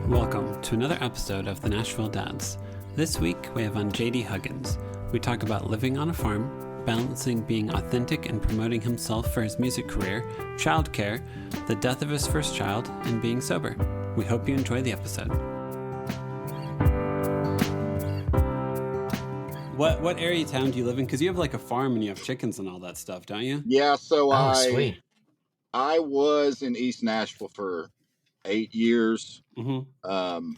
Welcome to another episode of the Nashville Dads. This week we have on JD Huggins. We talk about living on a farm, balancing being authentic and promoting himself for his music career, childcare, the death of his first child, and being sober. We hope you enjoy the episode. What area of town do you live in? Because you have like a farm and you have chickens and all that stuff, don't you? Yeah, so Sweet. I was in East Nashville for 8 years, Mm-hmm.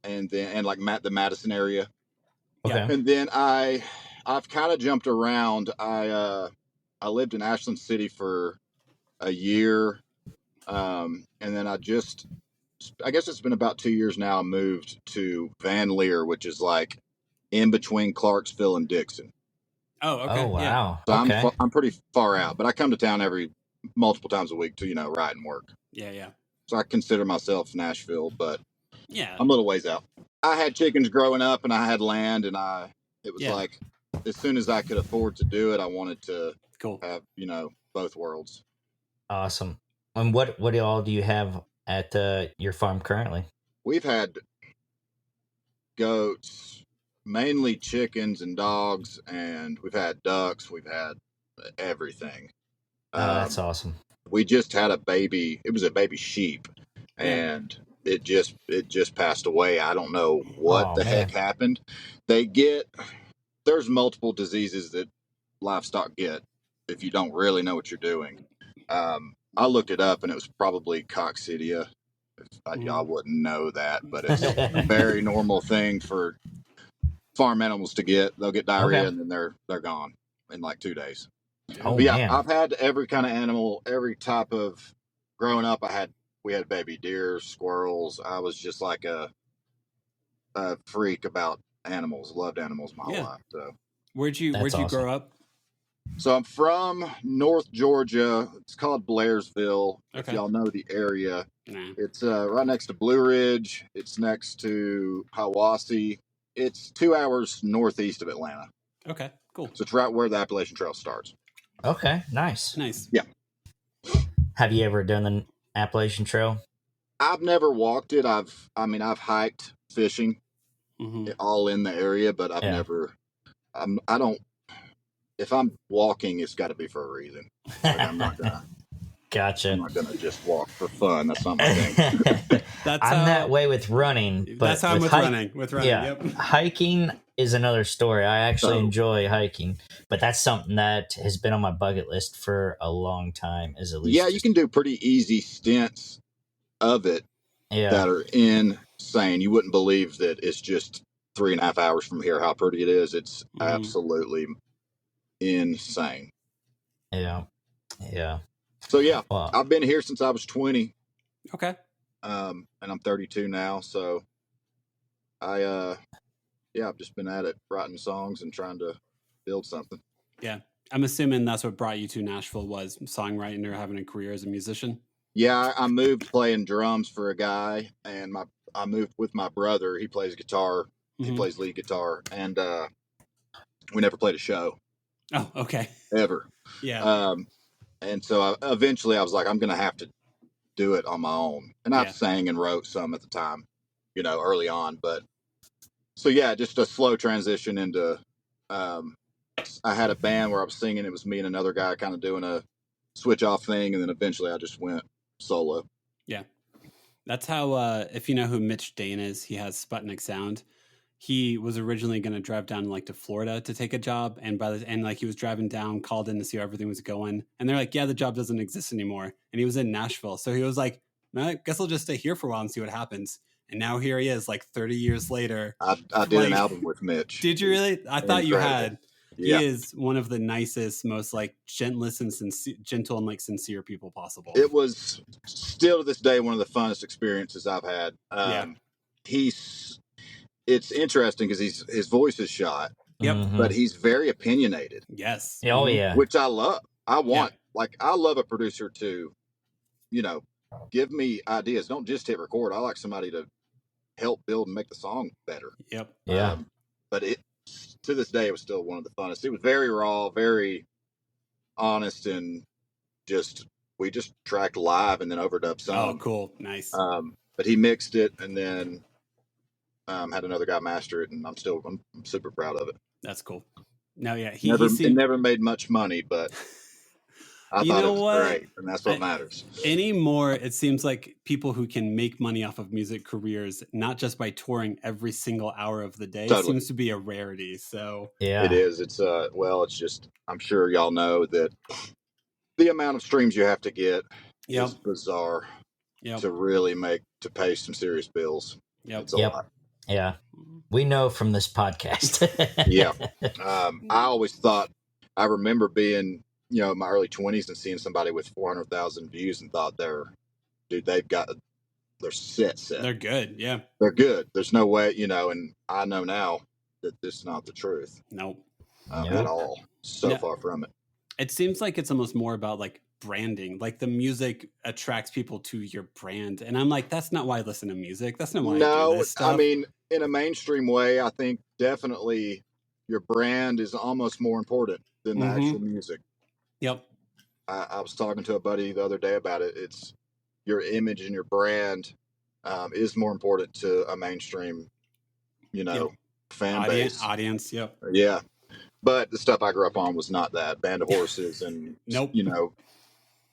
and the Madison area, Okay. and then I've kind of jumped around. I lived in Ashland City for a year, and then I guess it's been about 2 years now. I moved to Van Leer, which is like in between Clarksville and Dixon. Oh, okay. Oh, wow. So Okay. I'm pretty far out, but I come to town multiple times a week to ride and work. Yeah. So I consider myself Nashville, but Yeah. I'm a little ways out. I had chickens growing up and I had land, and it was Yeah. like, as soon as I could afford to do it, I wanted to Cool. have, both worlds. Awesome. And what all do you have at your farm currently? We've had goats, mainly chickens and dogs, and we've had ducks. We've had everything. That's awesome. We just had a baby. It was a baby sheep, and it just passed away. I don't know what heck happened. There's multiple diseases that livestock get if you don't really know what you're doing. I looked it up, and it was probably coccidia. I wouldn't know that, but it's a very normal thing for farm animals to get. They'll get diarrhea, and then they're gone in like 2 days. Oh, But yeah, man. I've had every kind of animal, every type of. Growing up, we had baby deer, squirrels. I was just like a freak about animals. Loved animals my whole life. So Where'd you grow up? So I'm from North Georgia. It's called Blairsville. If y'all know the area, it's right next to Blue Ridge. It's next to Hiwassee. It's 2 hours northeast of Atlanta. Okay, cool. So it's right where the Appalachian Trail starts. Okay, nice. Yeah. Have you ever done the Appalachian Trail? I've never walked it. I've hiked, fishing, all in the area, but I've never. I don't. If I'm walking, it's got to be for a reason. Like, I'm not gonna. Gotcha. I'm not gonna just walk for fun. That's not my thing. I'm that way with running. But that's how I'm with running. With running, yeah, yep. Hiking is another story. I actually enjoy hiking, but that's something that has been on my bucket list for a long time. Is at least you can do pretty easy stints of it that are insane. You wouldn't believe that it's just 3.5 hours from here. How pretty it is! It's absolutely insane. Yeah. So I've been here since I was 20. Okay. And I'm 32 now, so I've just been at it, writing songs and trying to build something. Yeah. I'm assuming that's what brought you to Nashville, was songwriting or having a career as a musician. Yeah, I moved playing drums for a guy, and I moved with my brother. He plays guitar. He plays lead guitar, and we never played a show. Oh, okay. Ever. Yeah. And so eventually I was like, I'm going to have to do it on my own. And I sang and wrote some at the time, early on. But so, just a slow transition into, I had a band where I was singing. It was me and another guy kind of doing a switch off thing. And then eventually I just went solo. Yeah. That's how, if you know who Mitch Dane is, he has Sputnik Sound. He was originally going to drive down to Florida to take a job. And he was driving down, called in to see how everything was going. And they're like, yeah, the job doesn't exist anymore. And he was in Nashville. So he was like, I guess I'll just stay here for a while and see what happens. And now here he is, like 30 years later. I did an album with Mitch. Did you really? I thought you had. Yeah. He is one of the nicest, most like gentlest and gentle and like sincere people possible. It was still to this day one of the funnest experiences I've had. It's interesting because his voice is shot. Yep. But he's very opinionated. Yes. Oh yeah. Which I love. I love a producer to, give me ideas. Don't just hit record. I like somebody to help build and make the song better. Yep. Yeah. But to this day, it was still one of the funnest. It was very raw, very honest, and we just tracked live and then overdubbed some. Oh, cool. Nice. but he mixed it and then had another guy master it, and I'm super proud of it. That's cool. No, yeah, It never made much money, but I thought it was great, and that's what matters. Anymore, it seems like people who can make money off of music careers, not just by touring every single hour of the day, seems to be a rarity. So yeah, it is. It's it's just, I'm sure y'all know that the amount of streams you have to get is bizarre to really pay some serious bills. It's a lot. Yeah. We know from this podcast. Yeah. I always thought, I remember being, in my early 20s and seeing somebody with 400,000 views and thought they're set. They're good. Yeah. They're good. There's no way, and I know now that this is not the truth. Nope. At all. So far from it. It seems like it's almost more about like branding, like the music attracts people to your brand. And I'm like, that's not why I listen to music. That's not why I do this stuff. I mean, in a mainstream way, I think definitely your brand is almost more important than the actual music. Yep. I was talking to a buddy the other day about it. It's your image and your brand is more important to a mainstream, fan base. Audience, yep. Yeah. But the stuff I grew up on was not that. Band of Horses and,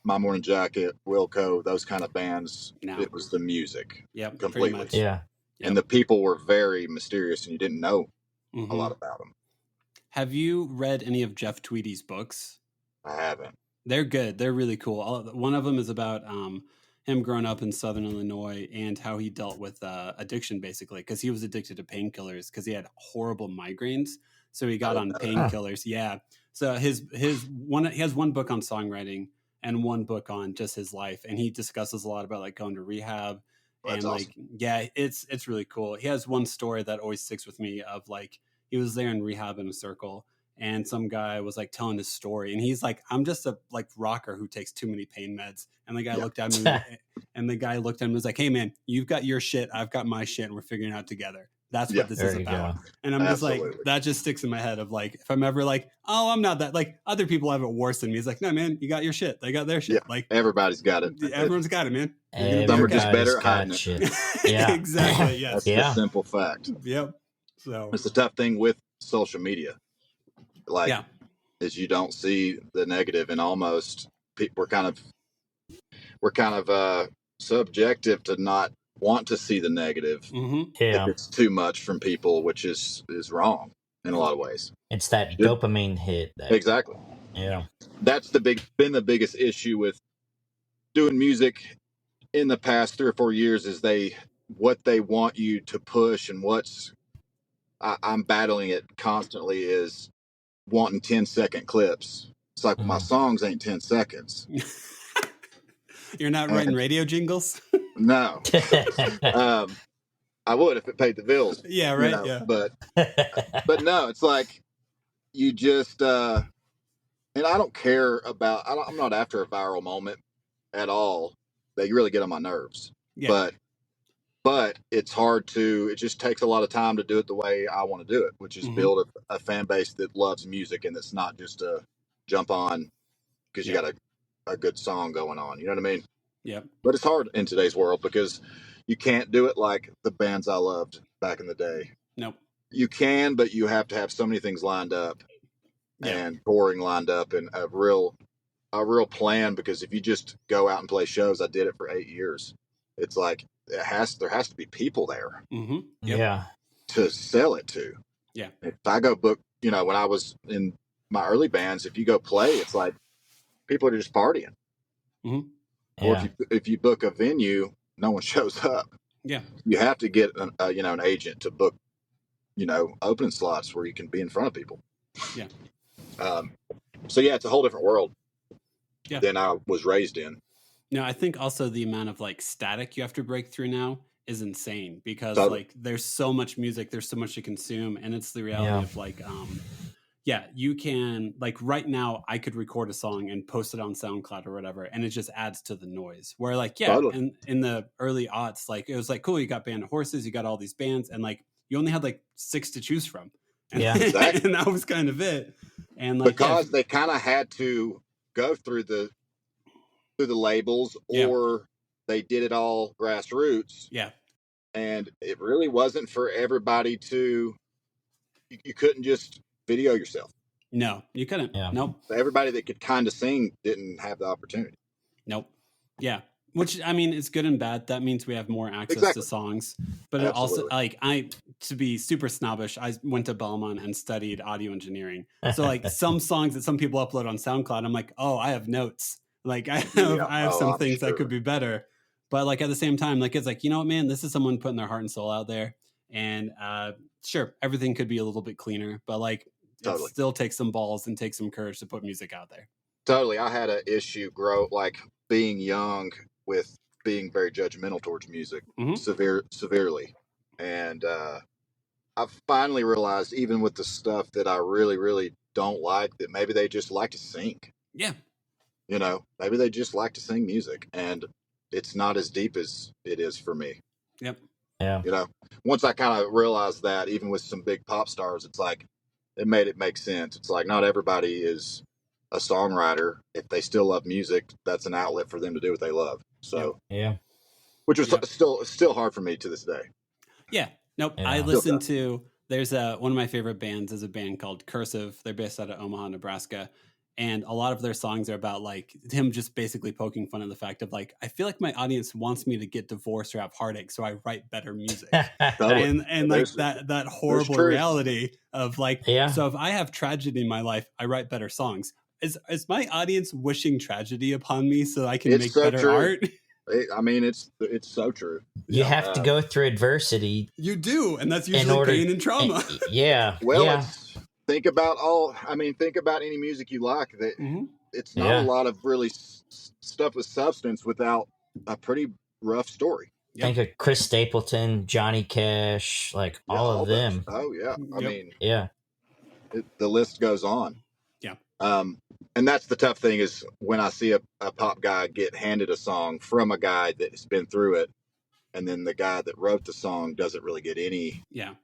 My Morning Jacket, Wilco, those kind of bands. No. It was the music. Yep, completely. Yeah. And the people were very mysterious and you didn't know a lot about them. Have you read any of Jeff Tweedy's books? I haven't. They're good. They're really cool. One of them is about him growing up in Southern Illinois and how he dealt with addiction, basically, because he was addicted to painkillers because he had horrible migraines. So he got on painkillers. Yeah. So he has one book on songwriting and one book on just his life, and he discusses a lot about like going to rehab. And like, awesome. Yeah, it's really cool. He has one story that always sticks with me of like, he was there in rehab in a circle and some guy was like telling his story and he's like, I'm just a like rocker who takes too many pain meds. And the guy looked at me and was like, hey man, you've got your shit. I've got my shit and we're figuring it out together. That's what this is about. Go. And I'm just like, that just sticks in my head of like, if I'm ever like, oh, I'm not that, like other people have it worse than me. It's like, no, man, you got your shit. They got their shit. Yeah, like everybody's got it. Everyone's got it, man. Some are just better at hiding it. Yeah, exactly. Yes. That's the simple fact. Yep. So it's the tough thing with social media. Like, is you don't see the negative and almost we're kind of subjective to not want to see the negative if it's too much from people, which is wrong in a lot of ways. It's that dopamine hit. Exactly. Yeah. That's been the biggest issue with doing music in the past 3 or 4 years is what they want you to push and I'm battling it constantly is wanting 10-second clips. It's like my songs ain't 10 seconds. You're not writing radio jingles? No. I would if it paid the bills. Yeah, right. Yeah. But no, it's like you just and I don't care about I'm not after a viral moment at all. They really get on my nerves. Yeah. But it's hard it just takes a lot of time to do it the way I want to do it, which is build a fan base that loves music and it's not just a jump on because you got a good song going on. You know what I mean? Yeah. But it's hard in today's world because you can't do it like the bands I loved back in the day. Nope. You can, but you have to have so many things lined up and touring lined up and a real plan, because if you just go out and play shows, I did it for 8 years. It's like there has to be people there to sell it to. Yeah. If I go book, when I was in my early bands, if you go play, it's like people are just partying. Mm-hmm. Or if you book a venue, no one shows up. Yeah. You have to get an agent to book, opening slots where you can be in front of people. Yeah. So it's a whole different world than I was raised in. No, I think also the amount of like static you have to break through now is insane because like there's so much music, there's so much to consume, and it's the reality of like you can like right now I could record a song and post it on SoundCloud or whatever, and it just adds to the noise. Where like in the early aughts, like it was like cool, you got Band of Horses, you got all these bands, and like you only had like 6 to choose from. And, exactly. And that was kind of it. And like because they kind of had to go through the labels or they did it all grassroots. Yeah. And it really wasn't for everybody to, you couldn't just video yourself. No, you couldn't. Yeah. Nope. Everybody that could kind of sing didn't have the opportunity. Nope. Yeah. Which, I mean, it's good and bad. That means we have more access to songs. But it also, like, to be super snobbish, I went to Belmont and studied audio engineering. So, like, some songs that some people upload on SoundCloud, I'm like, oh, I have notes. Like, I have some things that could be better. But, like, at the same time, like, it's like, you know what, man, this is someone putting their heart and soul out there. And sure, everything could be a little bit cleaner. But, like, it still takes some balls and takes some courage to put music out there. Totally. I had an issue being young with being very judgmental towards music, severely. And I finally realized, even with the stuff that I really, really don't like, that maybe they just like to sing. Yeah. You know, maybe they just like to sing music, and it's not as deep as it is for me. Yep. Yeah. You know, once I kind of realized that, even with some big pop stars, it's like, it made it make sense. It's like, not everybody is a songwriter. If they still love music, that's an outlet for them to do what they love. So, yeah. Which was still hard for me to this day. Yeah. Nope. Yeah. I listened to, there's one of my favorite bands is a band called Cursive. They're based out of Omaha, Nebraska. And a lot of their songs are about like him just basically poking fun at the fact of like, I feel like my audience wants me to get divorced or have heartache, so I write better music. and like that horrible reality of like, so if I have tragedy in my life, I write better songs. Is my audience wishing tragedy upon me so I can make better art? I mean, it's so true. You have to go through adversity. You do, and that's usually pain and trauma. Well, think about any music you like. That it's not a lot of really stuff with substance without a pretty rough story. Think of Chris Stapleton, Johnny Cash, like all of them. Oh yeah, I mean, the list goes on. Yeah. And that's the tough thing is when I see a pop guy get handed a song from a guy that's been through it, and then the guy that wrote the song doesn't really get any. Yeah.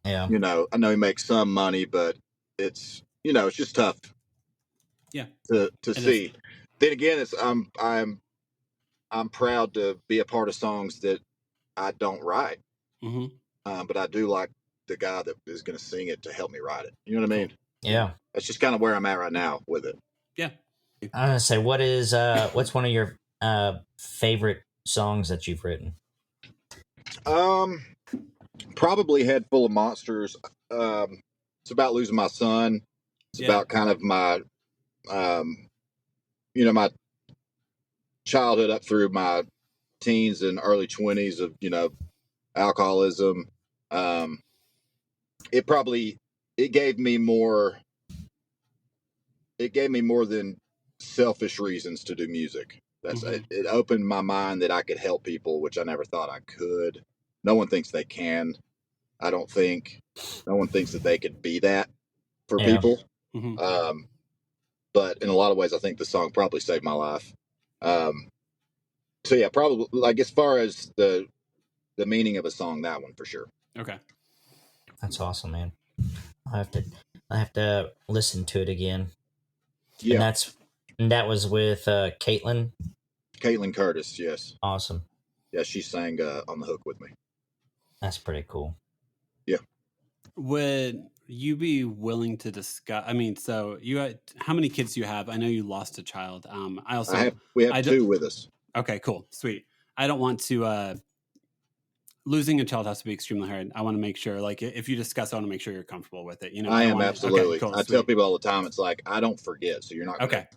You know, I know he makes some money, but it's just tough. Yeah. To see. Then again, it's I'm proud to be a part of songs that I don't write. But I do like the guy that is going to sing it to help me write it. You know what I mean? Yeah. That's just kind of where I'm at right now with it. Yeah. I'm gonna say, what's one of your favorite songs that you've written? Probably Head Full of Monsters. It's about losing my son. It's about kind of my, my childhood up through my teens and early 20s of, alcoholism. It gave me more than selfish reasons to do music. It opened my mind that I could help people, which I never thought I could. No one thinks they can. I don't think no one thinks that they could be that for people. But in a lot of ways, I think the song probably saved my life. So yeah, probably like as far as the meaning of a song, that one for sure. Okay. That's awesome, man. I have to listen to it again. Yeah. And that was with Caitlin Curtis. Yes. Awesome. Yeah, she sang On the Hook with me. That's pretty cool. Yeah. Would you be willing to discuss? I mean, so how many kids do you have? I know you lost a child. We have two with us. Okay, cool, sweet. I don't want to. Losing a child has to be extremely hard. I want to make sure, like, if you discuss, I want to make sure you're comfortable with it. I am absolutely. Okay, cool, I tell people all the time, it's like I don't forget, so you're not okay.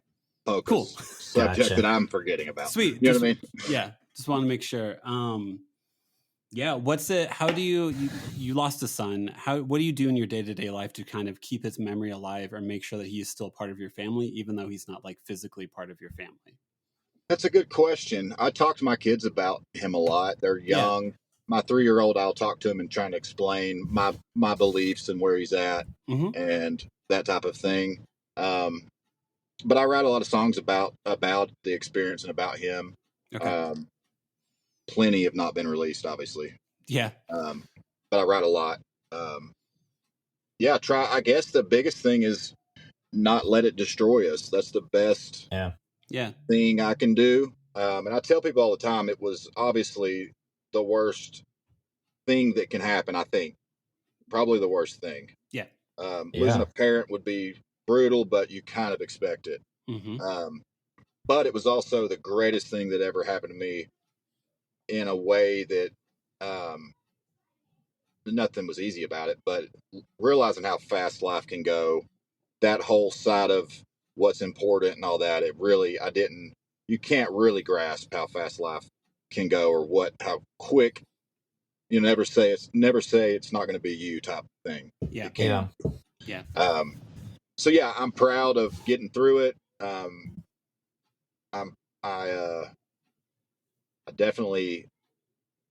Cool. Subject that I'm forgetting about. Sweet. You know what I mean? Yeah. Just want to make sure. Yeah. What's it? How do you lost a son? What do you do in your day-to-day life to kind of keep his memory alive or make sure that he is still part of your family, even though he's not like physically part of your family? That's a good question. I talk to my kids about him a lot. They're young. Yeah. My 3-year-old, I'll talk to him and trying to explain my beliefs and where he's at and that type of thing. But I write a lot of songs about the experience and about him. Okay. Plenty have not been released, obviously. Yeah. But I write a lot. I guess the biggest thing is not let it destroy us. That's the best thing I can do. And I tell people all the time, it was obviously the worst thing that can happen. I think probably the worst thing. Yeah. Losing a parent would be brutal, but you kind of expect it. Mm-hmm. But it was also the greatest thing that ever happened to me in a way that nothing was easy about it. But realizing how fast life can go, that whole side of what's important and all that, you can't really grasp how fast life can go or how quick. You never say it's not going to be you type of thing. Yeah. It can. Yeah. So yeah, I'm proud of getting through it. I definitely,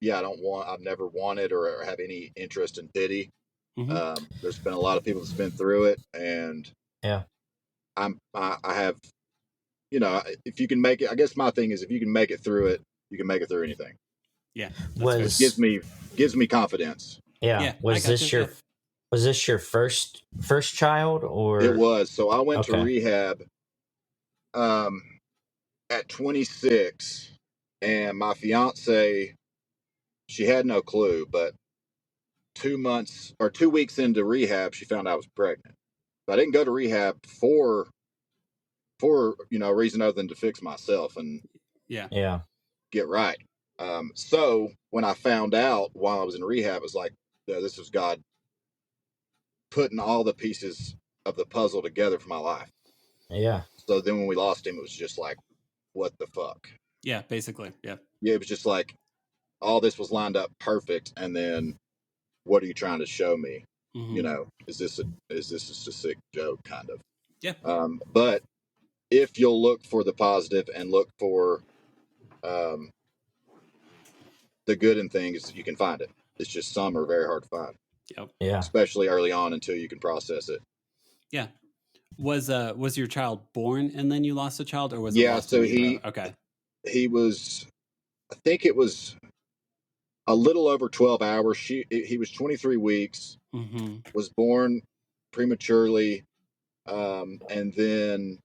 I've never wanted or have any interest in pity. Mm-hmm. There's been a lot of people that's been through it, and I have, if you can make it, I guess my thing is if you can make it through it, you can make it through anything. Yeah. It gives me confidence. Yeah. Was this your first child, or? It was. So I went to rehab at 26, and my fiance, she had no clue, but 2 weeks into rehab, she found I was pregnant. But I didn't go to rehab for a reason other than to fix myself and get right. So when I found out while I was in rehab, it was like, this was God putting all the pieces of the puzzle together for my life. Yeah. So then when we lost him, it was just like, what the fuck? Yeah, basically. Yeah. Yeah, it was just like all this was lined up perfect, and then what are you trying to show me? Mm-hmm. Is this just a sick joke, kind of? Yeah. But if you'll look for the positive and look for the good in things, you can find it. It's just some are very hard to find. Yep. Yeah. Especially early on until you can process it. Yeah. Was your child born and then you lost a child, or was it lost? So he was, I think it was a little over 12 hours. He was 23 weeks, was born prematurely, and then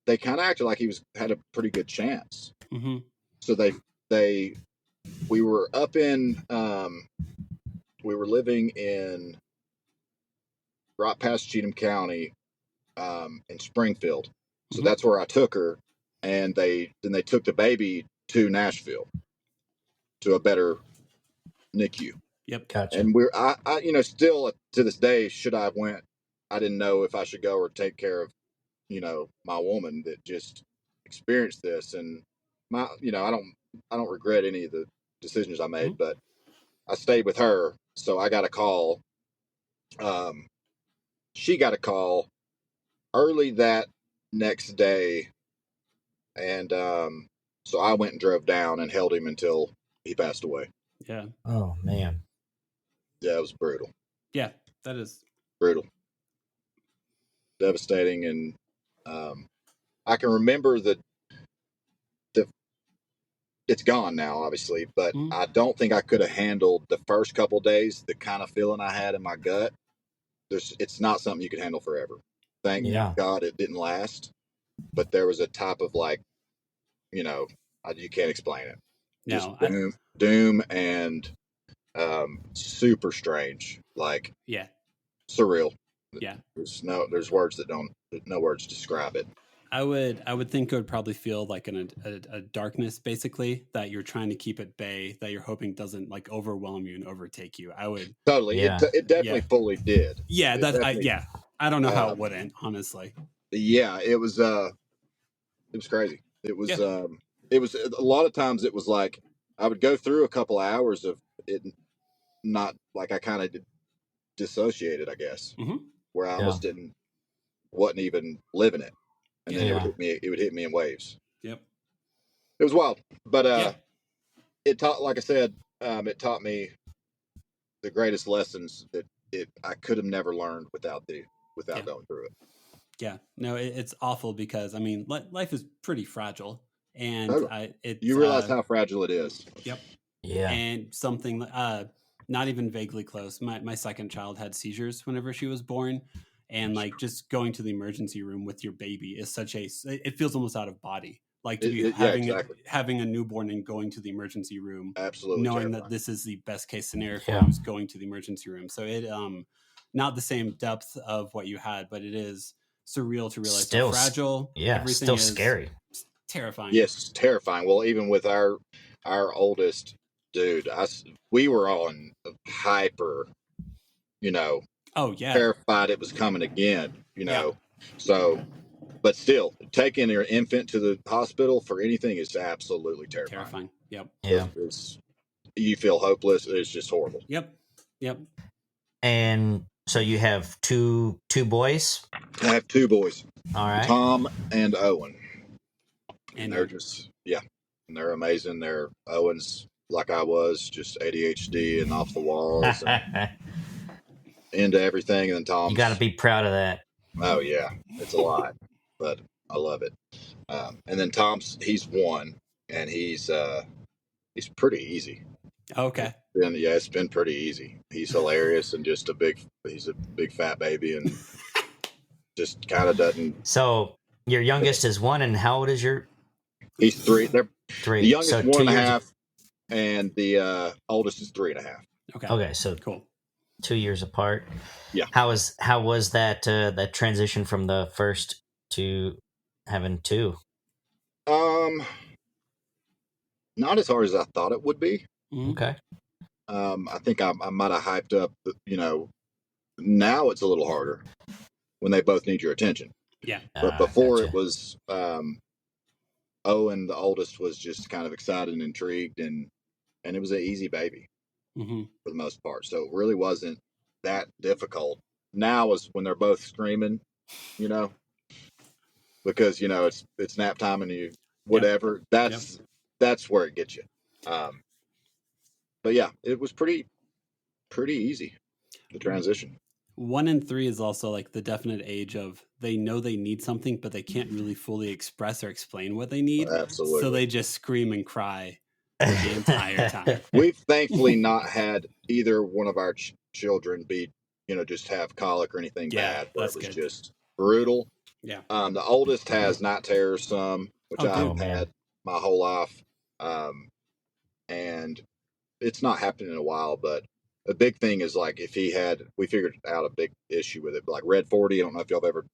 they kind of acted like he had a pretty good chance. So we were up in, we were living in right past Cheatham County, in Springfield. So that's where I took her, and they took the baby to Nashville to a better NICU. Yep. Gotcha. And I still to this day, should I have went, I didn't know if I should go or take care of, my woman that just experienced this. And I don't regret any of the decisions I made, but I stayed with her. So I got a call. She got a call early that next day. And so I went and drove down and held him until he passed away. Yeah. Oh, man. Yeah, it was brutal. Yeah, that is brutal. Devastating. And I can remember the it's gone now, obviously, but I don't think I could have handled the first couple days, the kind of feeling I had in my gut. It's not something you can handle forever. Thank God it didn't last. But there was a type of you can't explain it. No, just doom and super strange, surreal. Yeah. There's words no words describe it. I would think it would probably feel like a darkness, basically, that you're trying to keep at bay, that you're hoping doesn't like overwhelm you and overtake you. I would totally. Yeah. It definitely fully did. Yeah, I don't know how it wouldn't, honestly. Yeah, it was crazy. It was it was a lot of times it was like I would go through a couple of hours of it, not like I kind of dissociated, I guess, where I almost wasn't even living it. And then it would hit me in waves. Yep. It was wild. But it taught, like I said, it taught me the greatest lessons that I could have never learned without going through it. Yeah. No, it's awful because I mean, life is pretty fragile, and you realize how fragile it is. Yep. Yeah. And something not even vaguely close. My second child had seizures whenever she was born. And like just going to the emergency room with your baby is it feels almost out of body. Like to be having a newborn and going to the emergency room, absolutely knowing terrifying. that this is the best case scenario for who's going to the emergency room. So it not the same depth of what you had, but it is surreal to realize how fragile everything still is. Scary, terrifying. Yes, terrifying. Well, even with our oldest dude, we were on hyper, terrified it was coming again, so, but still taking your infant to the hospital for anything is absolutely terrifying. Yep. You feel hopeless. It's just horrible. Yep. And so you have two boys? I have two boys. All right. Tom and Owen. And they're just, and they're amazing. Owen's like I was, just ADHD and off the walls and into everything. And then Tom's. You got to be proud of that. Oh, yeah. It's a lot, but I love it. And then he's one, and he's pretty easy. Okay. It's been pretty easy. He's hilarious and just he's a big fat baby and just kind of doesn't. So your youngest is 1, and how old is your? He's 3. They're 3. The youngest 1.5, and the oldest is 3.5. Okay. So cool. 2 years apart. Yeah. How was that that transition from the first to having 2? Not as hard as I thought it would be. Okay. I think I might have hyped up. Now it's a little harder when they both need your attention. Yeah. But before it was, Owen, the oldest, was just kind of excited and intrigued, and it was an easy baby for the most part. So it really wasn't that difficult. Now is when they're both screaming, because it's nap time and you whatever. That's where it gets you. But yeah, it was pretty easy, the transition. 1 and 3 is also like the definite age of they know they need something, but they can't really fully express or explain what they need. Absolutely. So they just scream and cry the entire time. We've thankfully not had either one of our children be, just have colic or anything bad. But it was just brutal. Yeah. The oldest has night terrors, which I've had my whole life. And it's not happened in a while, but a big thing is like we figured out a big issue with it, like Red 40. I don't know if y'all have ever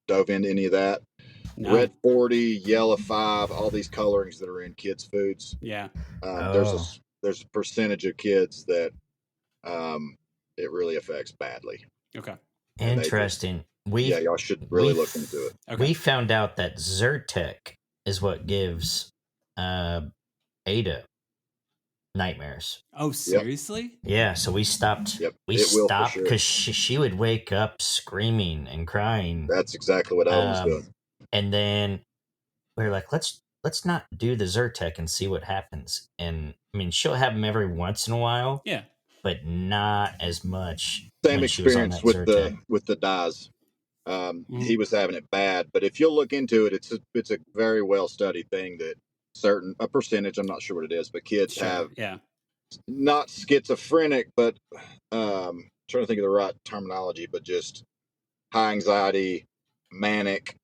dove into any of that. No. Red 40, Yellow 5, all these colorings that are in kids' foods. Yeah. There's a percentage of kids that it really affects badly. Okay. Interesting. Y'all should really look into it. Okay. We found out that Zyrtec is what gives Ada nightmares. Oh, seriously? Yeah, so we stopped. Yep. We stopped because she would wake up screaming and crying. That's exactly what I was doing. And then we were like, let's not do the Zyrtec and see what happens. And I mean, she'll have them every once in a while. Yeah. But not as much. Same experience with the dyes. He was having it bad, but if you'll look into it, it's a very well studied thing that a percentage, I'm not sure what it is, but kids have not schizophrenic, but trying to think of the right terminology, but just high anxiety, manic,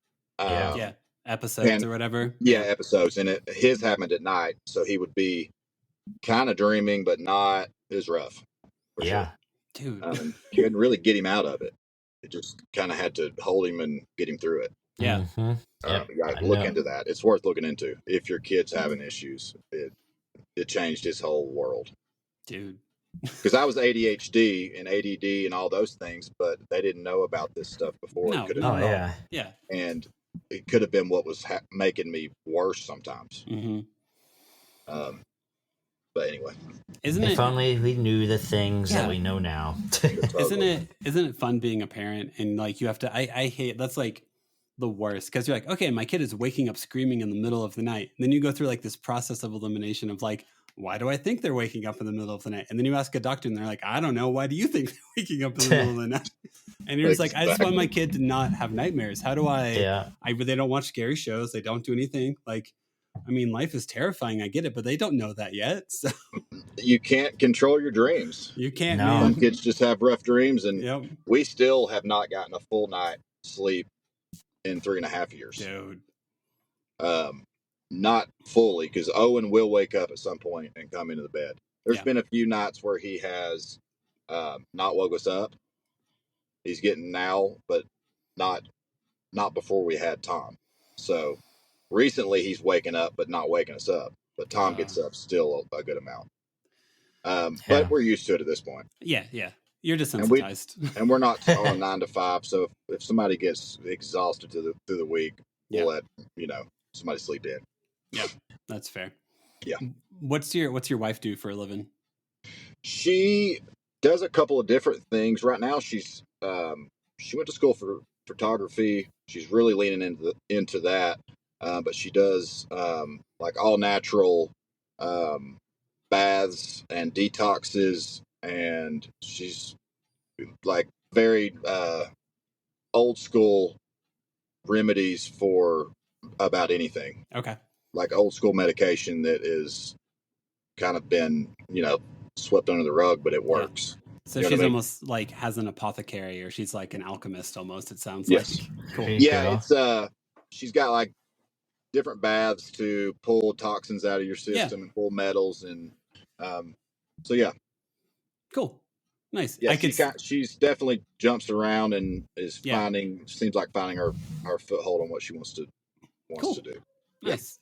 episodes or whatever. Yeah, episodes, and his happened at night, so he would be kind of dreaming, but not. It was rough. Yeah, sure. Dude, you couldn't really get him out of it. It just kind of had to hold him and get him through it. Yeah. Look into that. It's worth looking into. If your kid's having issues, it changed his whole world. Dude. Because I was ADHD and ADD and all those things, but they didn't know about this stuff before. Yeah. And it could have been what was making me worse sometimes. But anyway, if only we knew the things that we know now. Isn't it fun being a parent and like you have to? I hate that's like the worst because you're like, okay, my kid is waking up screaming in the middle of the night. And then you go through like this process of elimination of like, why do I think they're waking up in the middle of the night? And then you ask a doctor and they're like, I don't know. Why do you think they're waking up in the middle of the night? And you're just like, I just want my kid to not have nightmares. How do I? They don't watch scary shows. They don't do anything. Like, I mean, life is terrifying. I get it, but they don't know that yet. So you can't control your dreams. You can't. No. Some kids just have rough dreams, and we still have not gotten a full night sleep in 3.5 years. Dude. Not fully, because Owen will wake up at some point and come into the bed. There's been a few nights where he has not woke us up. He's getting now, but not before we had Tom. So recently he's waking up, but not waking us up. But Tom gets up still a good amount. But we're used to it at this point. Yeah. You're desensitized. And we're not on 9 to 5. So if somebody gets exhausted through the week, we'll let somebody sleep in. Yeah, that's fair. Yeah. What's your wife do for a living? She does a couple of different things. Right now, she went to school for photography. She's really leaning into that. But she does like all natural baths and detoxes, and she's like very old school remedies for about anything. Okay. Like old school medication that is kind of been, swept under the rug, but it works. So she's almost like has an apothecary, or she's like an alchemist almost, it sounds like. Cool. Yeah, it's she's got like different baths to pull toxins out of your system and pull metals, and so yeah. Cool. Nice. Yeah, she's definitely jumps around and is seems like finding her foothold on what she wants to do. Nice.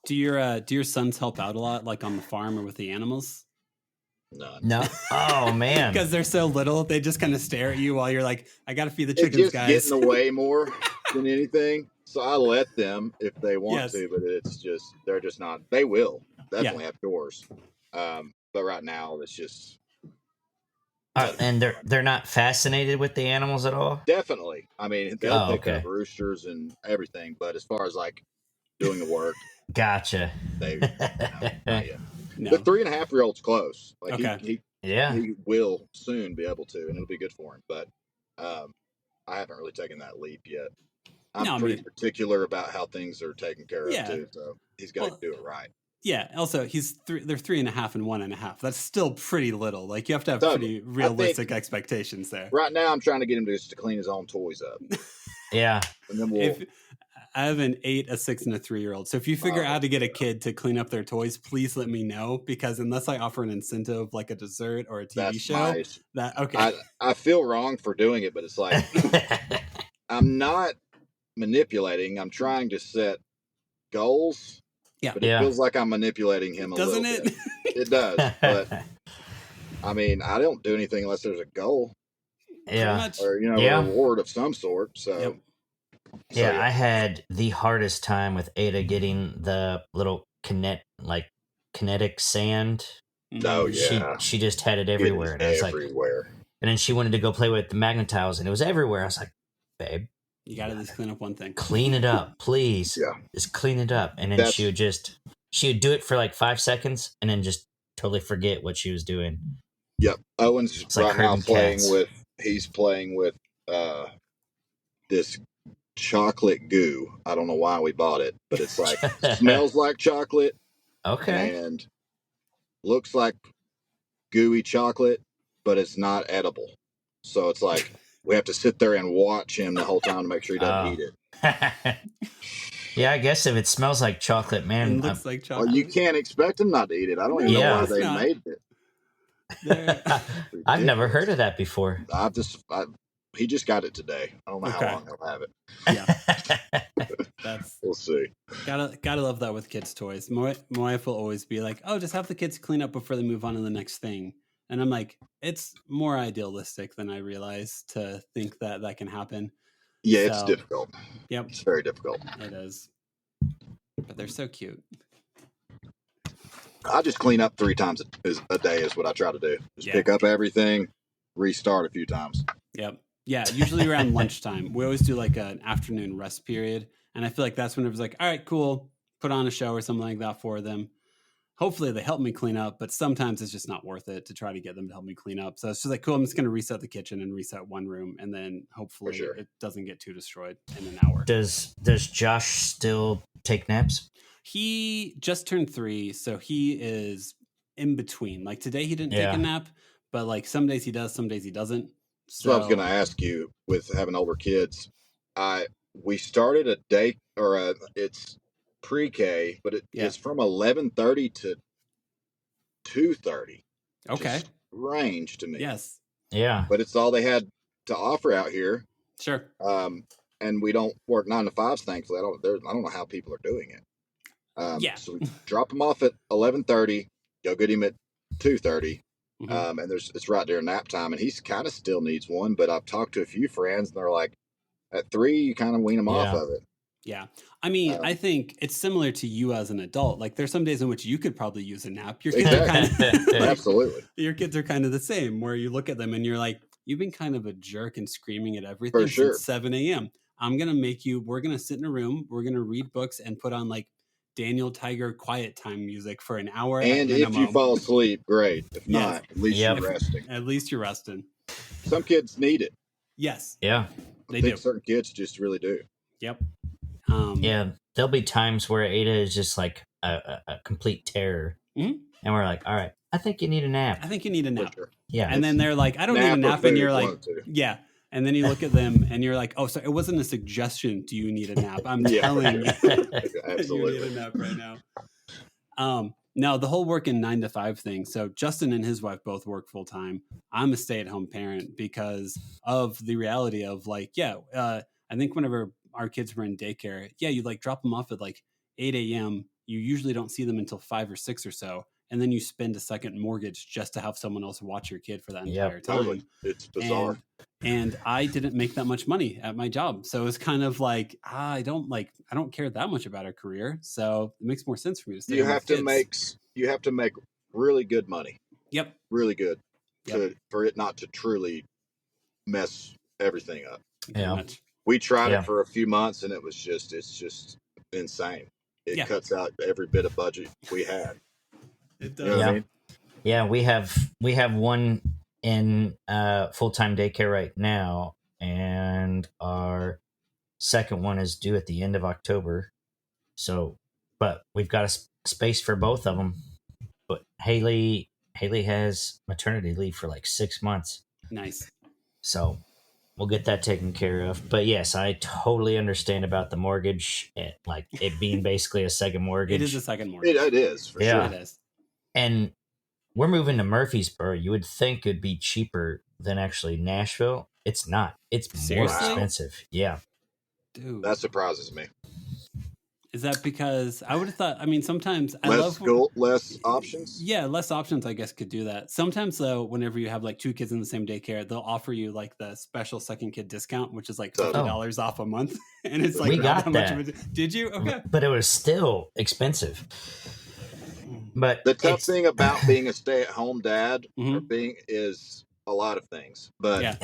Do your sons help out a lot, like on the farm or with the animals? No. Oh man. Because they're so little, they just kind of stare at you while you're like, I gotta feed the chickens, just guys. Getting away more than anything. So I let them if they want to, but they're just not. They will definitely have chores. But right now it's just. And they're not fascinated with the animals at all? Definitely. I mean, they'll pick up roosters and everything, but as far as like doing the work, gotcha. They not yet. No. The 3.5-year-old's close. Like he will soon be able to, and it'll be good for him. But I haven't really taken that leap yet. I'm pretty particular about how things are taken care of too. So he's got to do it right. Yeah. Also, they're 3.5 and 1.5. That's still pretty little. Like you have to have pretty realistic expectations there. Right now, I'm trying to get him to clean his own toys up. Yeah. And then I have an 8, a 6, and a 3-year-old. So if you figure out how to get a kid to clean up their toys, please let me know, because unless I offer an incentive like a dessert or a TV show, I feel wrong for doing it, but it's like I'm not manipulating. I'm trying to set goals. Yeah. But it feels like I'm manipulating him a little bit. Doesn't it? It does. But I mean, I don't do anything unless there's a goal. Yeah. Or, a reward of some sort. So. Yep. Yeah, I had the hardest time with Ada getting the little kinetic sand. Oh yeah. She just had it everywhere. And I was everywhere. Like, and then she wanted to go play with the magnetiles, and it was everywhere. I was like, babe, you gotta just clean up one thing. Clean it up, please. Yeah. Just clean it up. And then she would do it for like 5 seconds and then just totally forget what she was doing. Yep. Owen's right now playing with this chocolate goo. I don't know why we bought it, but it's like smells like chocolate. Okay. And looks like gooey chocolate, but it's not edible. So it's like we have to sit there and watch him the whole time to make sure he doesn't eat it. Yeah, I guess if it smells like chocolate, man. It looks like chocolate. Well, you can't expect him not to eat it. I don't even know why they made it. I've never heard of that before. He just got it today. I don't know how long he'll have it. Yeah. We'll see. Gotta love that with kids' toys. My wife will always be like, "Oh, just have the kids clean up before they move on to the next thing." And I'm like, it's more idealistic than I realize to think that can happen. Yeah, it's difficult. Yep. It's very difficult. It is. But they're so cute. I just clean up 3 times a day is what I try to do. Just pick up everything, restart a few times. Yep. Yeah, usually around lunchtime. We always do like an afternoon rest period. And I feel like that's when it was like, all right, cool. Put on a show or something like that for them. Hopefully they help me clean up, but sometimes it's just not worth it to try to get them to help me clean up. So it's just like, cool, I'm just going to reset the kitchen and reset one room. And then hopefully it doesn't get too destroyed in an hour. Does Josh still take naps? He just turned 3. So he is in between. Like today he didn't take a nap, but like some days he does, some days he doesn't. So I was going to ask you, with having older kids, we started a day it's pre-K, but it's from 11:30 to 2:30. Okay. Strange to me. Yes. Yeah. But it's all they had to offer out here. Sure. And we don't work 9 to 5s, thankfully. I don't know how people are doing it. So we drop him off at 11:30, go get him at 2:30. And it's right during nap time, and he's kind of still needs one. But I've talked to a few friends, and they're like, at 3, you kind of wean them off of it. Yeah. I mean, I think it's similar to you as an adult. Like, there's some days in which you could probably use a nap. Your kids are kind of absolutely. Your kids are kind of the same, where you look at them and you're like, you've been kind of a jerk and screaming at everything since 7 a.m. I'm gonna make you. We're gonna sit in a room. We're gonna read books and put on like Daniel Tiger quiet time music for an hour. And if you fall asleep, great. If not, at least you're resting. At least you're resting. Some kids need it. Yes. Yeah. They do. Certain kids just really do. Yep. Yeah. There'll be times where Ada is just like a complete terror. And we're like, all right, I think you need a nap. I think you need a nap. Sure. Yeah. And then they're like, I don't need a nap. And you're like, yeah. And then you look at them and you're like, oh, so it wasn't a suggestion. Do you need a nap? I'm telling you. Absolutely. You need a nap right now. No, the whole working 9 to 5 thing. So Justin and his wife both work full time. I'm a stay-at-home parent because of the reality of like, I think whenever our kids were in daycare, you like drop them off at like 8 a.m. You usually don't see them until 5 or 6 or so. And then you spend a second mortgage just to have someone else watch your kid for that entire time. Totally. It's bizarre. And I didn't make that much money at my job. So it's kind of like, I don't care that much about our career. So it makes more sense for me to stay you have to make really good money. Yep. Really good for it not to truly mess everything up. Yeah. We tried it for a few months and it's just insane. It cuts out every bit of budget we had. It does. You know what I mean? Yeah, we have one in full-time daycare right now, and our second one is due at the end of October. So, but we've got a space for both of them. But Haley has maternity leave for like 6 months. Nice. So we'll get that taken care of. But yes, I totally understand about the mortgage, like it being basically a second mortgage. It is a second mortgage. It is, for sure. It is. And we're moving to Murfreesboro. You would think it'd be cheaper than actually Nashville. It's not. It's more expensive. Yeah. Dude. That surprises me. Is that because I would have thought, I mean, sometimes less options? Yeah, less options, I guess, could do that. Sometimes, though, whenever you have like 2 kids in the same daycare, they'll offer you like the special second kid discount, which is like $50 off a month. And it's like, we got that. Much of it. Did you? Okay. But it was still expensive. But the tough thing about being a stay-at-home dad is a lot of things, but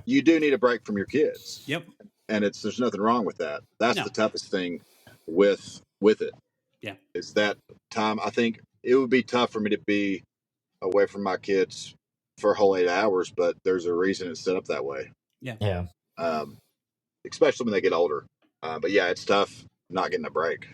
you do need a break from your kids. Yep. And there's nothing wrong with that. That's the toughest thing with it. Yeah. Is that time. I think it would be tough for me to be away from my kids for a whole 8 hours, but there's a reason it's set up that way. Yeah. Yeah. Especially when they get older. But yeah, it's tough not getting a break.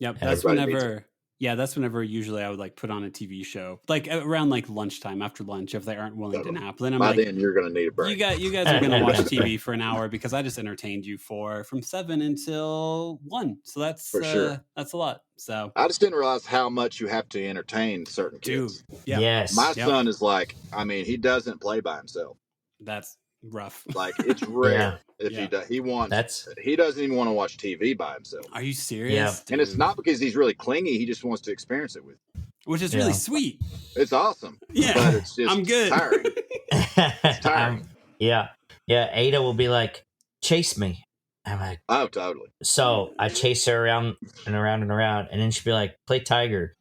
Yep. That's whenever usually I would like put on a TV show, like around like lunchtime after lunch, if they aren't willing to nap. Then I'm By then you're going to need a break. You guys are going to watch TV for an hour because I just entertained you from 7 until 1. So that's for sure. That's a lot. So I just didn't realize how much you have to entertain certain kids. Dude, yeah. Yes. My son is like, I mean, he doesn't play by himself. That's rough. Like it's rare if he does. He doesn't even want to watch TV by himself. Are you serious? Yeah. Dude. And it's not because he's really clingy. He just wants to experience it with you. Which is really sweet. It's awesome. Yeah. But it's just I'm good. tiring. It's tiring. Yeah. Ada will be like, chase me. I'm like, oh, totally. So I chase her around and around and around, and then she'll be like, play tiger.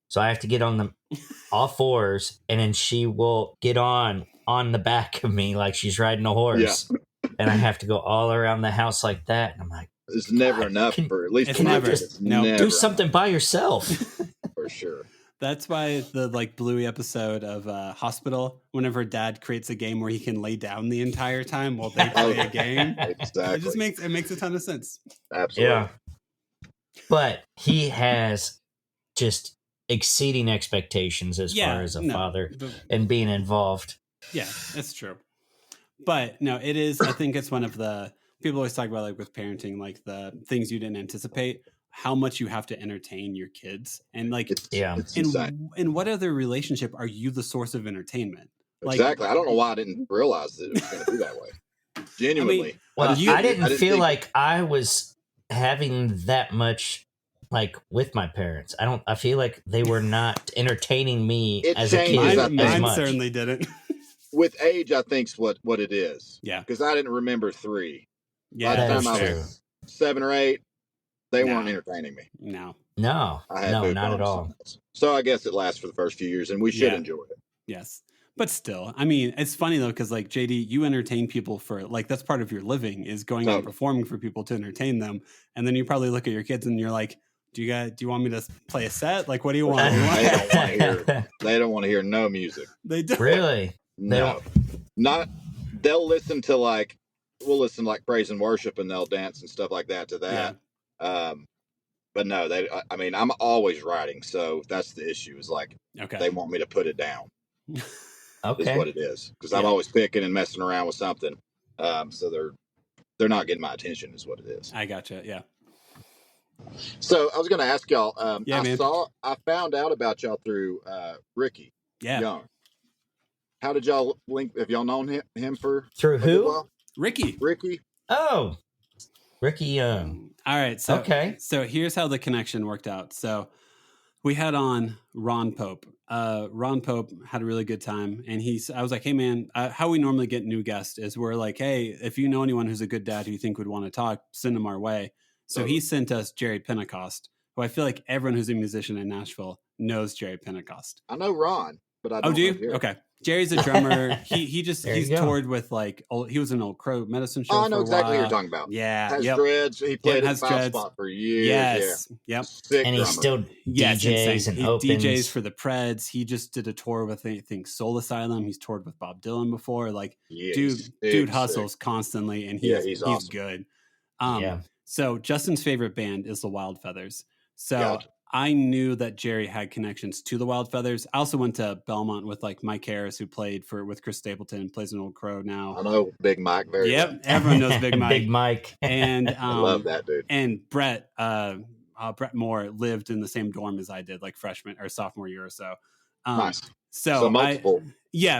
So I have to get on all fours, and then she will get on the back of me like she's riding a horse. Yeah. And I have to go all around the house like that. And I'm like, it's never enough for at least it's never. Do something by yourself. For sure. That's why the like Bluey episode of Hospital, whenever dad creates a game where he can lay down the entire time while they play a game. Exactly. It makes a ton of sense. Absolutely. Yeah. But he has just exceeding expectations as far as a father and being involved. Yeah, that's true. But no, it is. I think it's one of the people always talk about like with parenting, like the things you didn't anticipate, how much you have to entertain your kids, and like It's insane. in what other relationship are you the source of entertainment? Like, Exactly. I don't know why I didn't realize that it was going to be that way. Genuinely. Well, I didn't feel think like I was having that much like with my parents. I feel like they were not entertaining me It as a changes, kid I as think. mine much. certainly didn't. with age, I think's what it is. Yeah. Because I didn't remember 3. Yeah, By the That time is I true. was 7 or 8, they No. weren't entertaining me. No. No, I had no, moved not on at to all. something else. So I guess it lasts for the first few years, and we should Yeah. enjoy it. Yes. But still, I mean, it's funny though, because like JD, you entertain people for like that's part of your living is going out and Totally. performing for people to entertain them. And then you probably look at your kids and you're like, do you want me to play a set? Like, what do you want? They don't want to hear. They don't want to hear no music. They do. Really? They No, not. They'll listen to we'll listen to like praise and worship, and they'll dance and stuff like that to that. But no, I mean, I'm always writing, so that's the issue. Is like they want me to put it down. Okay. Is what it is, because I'm always picking and messing around with something. So they're not getting my attention, is what it is. I gotcha. Yeah. So I was going to ask y'all. I found out about y'all through Ricky Young. How did y'all link? Have y'all known him for through who? Ricky. Oh, Ricky Young. All right. So So here's how the connection worked out. So we had on Ron Pope. Ron Pope had a really good time, and I was like, "Hey, man, how we normally get new guests is we're like, hey, if you know anyone who's a good dad who you think would want to talk, send them our way." So he sent us Jerry Pentecost, who I feel like everyone who's a musician in Nashville knows Jerry Pentecost. I know Ron, but I don't. Oh, do you? Know Jerry. Okay. Jerry's a drummer. He's toured with like he was an Old Crow medicine show. Oh, I know exactly what you're talking about. Yeah, has dreads. He played at Five Spot for years. Yes, Yep. Sick and he's still DJs and opens. He DJs for the Preds. He just did a tour with I think Soul Asylum. He's toured with Bob Dylan before. Like, dude hustles constantly, and he's awesome. Good. So Justin's favorite band is the Wild Feathers. So I knew that Jerry had connections to the Wild Feathers. I also went to Belmont with like Mike Harris, who played with Chris Stapleton and plays an Old Crow now. I know Big Mike very well. Everyone knows Big Mike. Big Mike. And I love that dude. And Brett Moore lived in the same dorm as I did, like freshman or sophomore year or so. Nice. So multiple.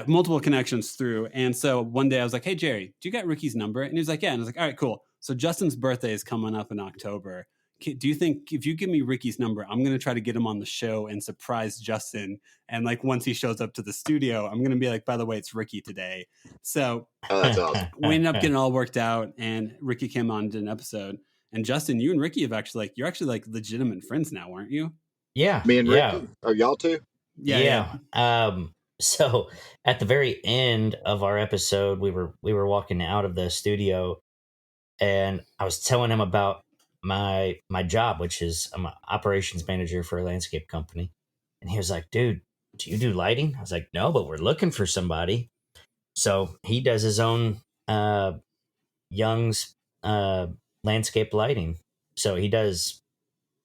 Multiple connections through. And so one day I was like, "Hey Jerry, do you got Ricky's number?" And he was like, "Yeah." And I was like, "All right, cool." So Justin's birthday is coming up in October. Do you think if you give me Ricky's number, I'm going to try to get him on the show and surprise Justin? And like once he shows up to the studio, I'm going to be like, "By the way, it's Ricky today." So that's awesome. We ended up getting it all worked out, and Ricky came on and did an episode. And Justin, you and Ricky have you're actually like legitimate friends now, aren't you? Yeah. Me and Ricky? Are y'all two? Yeah. So at the very end of our episode, we were walking out of the studio, and I was telling him about my job, which is I'm an operations manager for a landscape company. And he was like, "Dude, do you do lighting?" I was like, "No, but we're looking for somebody." So he does his own Young's landscape lighting. So he does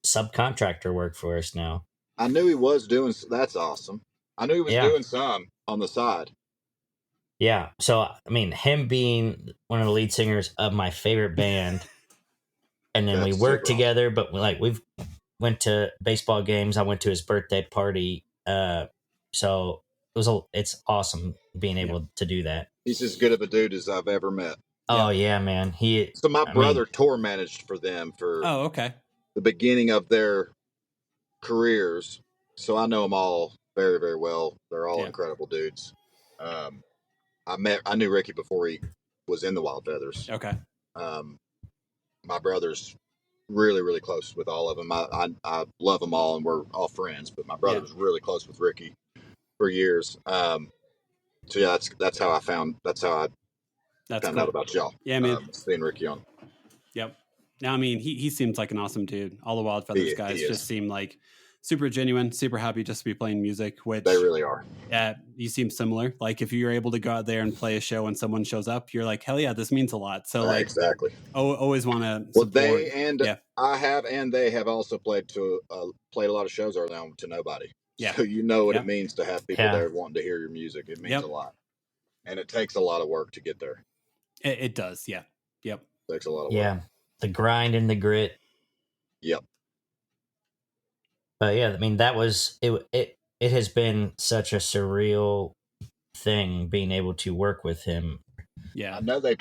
subcontractor work for us now. I knew he was doing. That's awesome. I knew he was doing some on the side. Yeah. So, I mean, him being one of the lead singers of my favorite band, and then we worked together, but we've went to baseball games. I went to his birthday party. So it's awesome being able to do that. He's as good of a dude as I've ever met. Oh yeah, man. So my brother tour managed for them for the beginning of their careers. So I know them all very, very well. They're all incredible dudes. I knew Ricky before he was in the Wild Feathers. Okay. My brother's really, really close with all of them. I love them all, and we're all friends. But my brother was really close with Ricky for years. So yeah, that's how I found out about y'all. Yeah, man. Seeing Ricky on. Yep. Now, I mean, he seems like an awesome dude. All the Wild Feathers guys just seem like super genuine, super happy just to be playing music, which they really are. You seem similar. Like if you're able to go out there and play a show and someone shows up, you're like, hell yeah, this means a lot. So exactly. Always want to support. I have, and they have also played a lot of shows early on to nobody. Yeah. So you know what it means to have people there wanting to hear your music. It means a lot. And it takes a lot of work to get there. It does. Yeah. Yep. Takes a lot of work. Yeah, the grind and the grit. Yep. But yeah, I mean, that was it. It has been such a surreal thing being able to work with him. Yeah. I know they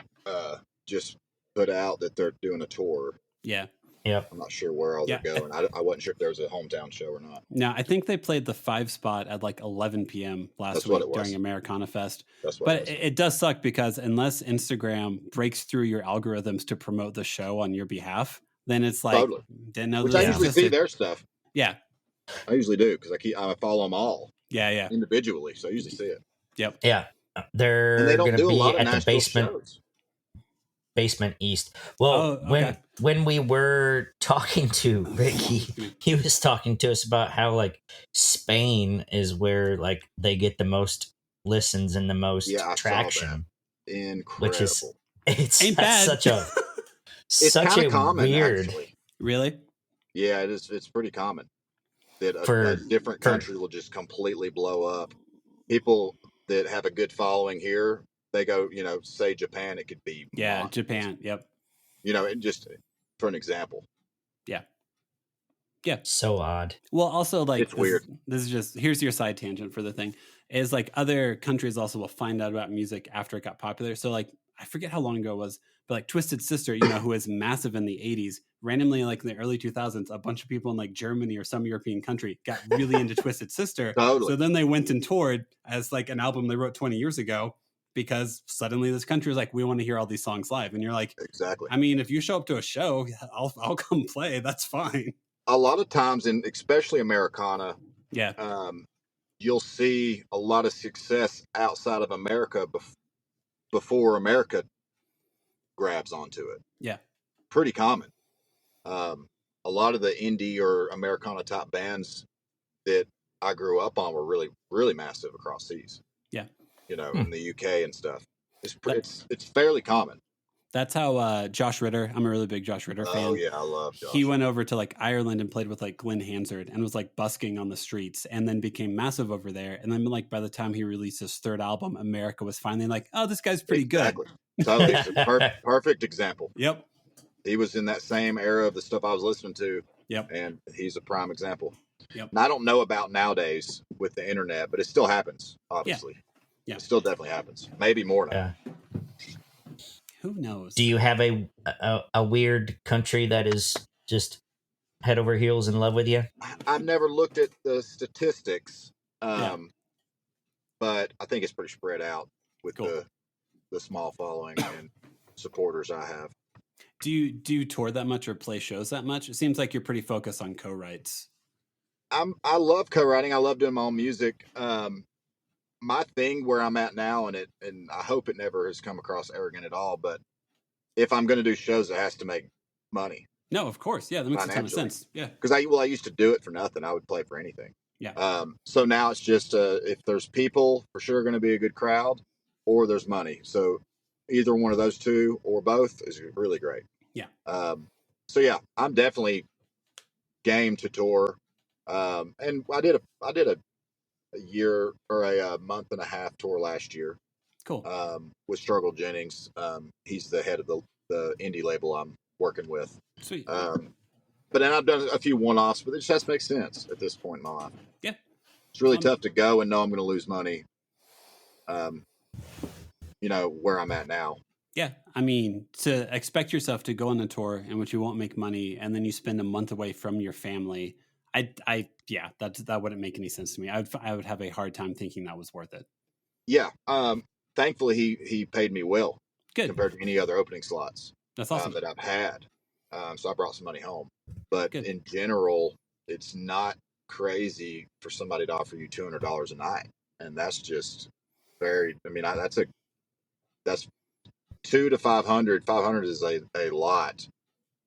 just put out that they're doing a tour. Yeah. Yep. I'm not sure where all they're going. I wasn't sure if there was a hometown show or not. No, I think they played the 5 spot at like 11 p.m. last week during Americana Fest. That's what but it does suck because unless Instagram breaks through your algorithms to promote the show on your behalf, then it's like, didn't know Which I usually see their stuff. Yeah. I usually do because I follow them all. Yeah. Individually, so I usually see it. Yep. Yeah. They're going to be at the basement east. Well, when we were talking to Ricky, he was talking to us about how like Spain is where like they get the most listens and the most traction. Incredible. Which is ain't bad. Such a it's such a common, weird. Actually. Really? Yeah, it is. It's pretty common that a different country will just completely blow up. People that have a good following here, they go, say Japan, it could be Japan. Yep. And just for an example. Yeah. So odd. Well, also like it's weird. This is just here's your side tangent for the thing is like other countries also will find out about music after it got popular. So like I forget how long ago it was, but like Twisted Sister, who was massive in the 80s, randomly like in the early 2000s, a bunch of people in like Germany or some European country got really into Twisted Sister. Totally. So then they went and toured as like an album they wrote 20 years ago because suddenly this country was like, we want to hear all these songs live. And you're like, exactly. I mean, if you show up to a show, I'll come play. That's fine. A lot of times, and especially Americana, you'll see a lot of success outside of America before America grabs onto it. Yeah. Pretty common. A lot of the indie or Americana type bands that I grew up on were really, really massive across seas. Yeah. In the UK and stuff. It's fairly common. That's how Josh Ritter, I'm a really big Josh Ritter fan. Oh, yeah, I love Josh. He went over to like Ireland and played with like Glenn Hansard and was like busking on the streets and then became massive over there. And then like by the time he released his third album, America was finally like, oh, this guy's pretty good. Totally. It's a perfect example. Yep. He was in that same era of the stuff I was listening to. Yep. And he's a prime example. Yep. And I don't know about nowadays with the internet, but it still happens, obviously. Yeah. It still definitely happens. Maybe more now. Yeah. Who knows? Do you have a weird country that is just head over heels in love with you? I've never looked at the statistics, but I think it's pretty spread out with the small following and supporters I have. Do you tour that much or play shows that much? It seems like you're pretty focused on co-writes. I love co-writing. I love doing my own music. My thing where I'm at now, and I hope it never has come across arrogant at all, but if I'm going to do shows, it has to make money. No, of course. Yeah, that makes a ton of sense. Yeah. Because I used to do it for nothing. I would play for anything. Yeah. So now it's just if there's people, for sure going to be a good crowd, or there's money. So either one of those two or both is really great. Yeah. So yeah, I'm definitely game to tour. And I did a year or a month and a half tour last year. Cool. With Struggle Jennings. He's the head of the indie label I'm working with. Sweet. But then I've done a few one-offs, but it just has to make sense at this point in my life. Yeah. It's really tough to go and know I'm going to lose money. Where I'm at now. Yeah. I mean, to expect yourself to go on a tour in which you won't make money and then you spend a month away from your family. That wouldn't make any sense to me. I would have a hard time thinking that was worth it. Yeah. Thankfully he paid me well. Good. Compared to any other opening slots. That's awesome. That I've had. So I brought some money home. But in general, it's not crazy for somebody to offer you $200 a night. And that's just that's 200 to 500. 500 is a lot